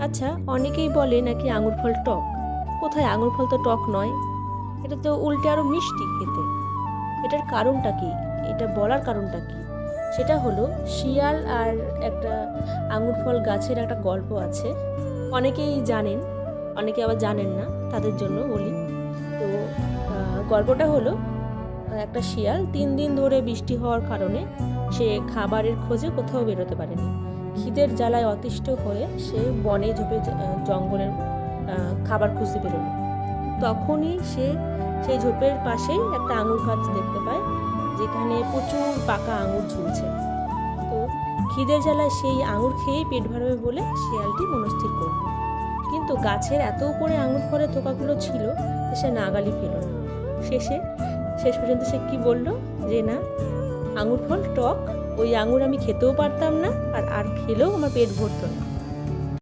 আচ্ছা, অনেকেই বলে নাকি আঙুর ফল টক। কোথায়, আঙুর ফল তো টক নয়, এটা তো উল্টে আরও মিষ্টি খেতে। এটার কারণটা কি? এটা বলার কারণটা কি? সেটা হলো শিয়াল আর একটা আঙুর ফল গাছের একটা গল্প আছে। অনেকেই জানেন, অনেকে আবার জানেন না, তাদের জন্য বলি। তো গল্পটা হলো একটা শিয়াল 3 দিন ধরে বৃষ্টি হওয়ার কারণে সে খাবারের খোঁজে কোথাও বেরোতে পারেনি। খিদের জ্বালায় অতিষ্ঠ হয়ে সে বনে ঝোপে জঙ্গলের খাবার খুঁজতে বেরোলো। তখনই সে সেই ঝোপের পাশেই একটা আঙুর গাছ দেখতে পায়, যেখানে প্রচুর পাকা আঙুর ঝুলছে। তো খিদের জ্বালায় সেই আঙুর খেয়েই পেট ভরাবে বলে শিয়ালটি মনস্থির করল। কিন্তু গাছের এত উপরে আঙুর ফলের থোকাগুলো ছিল যে সে নাগালি পেল না। শেষ পর্যন্ত সে কি বলল, যে না, আঙুর ফল টক, ওই আঙুর আমি খেতেও পারতাম না, আর খেলেও আমার পেট ভরতো না।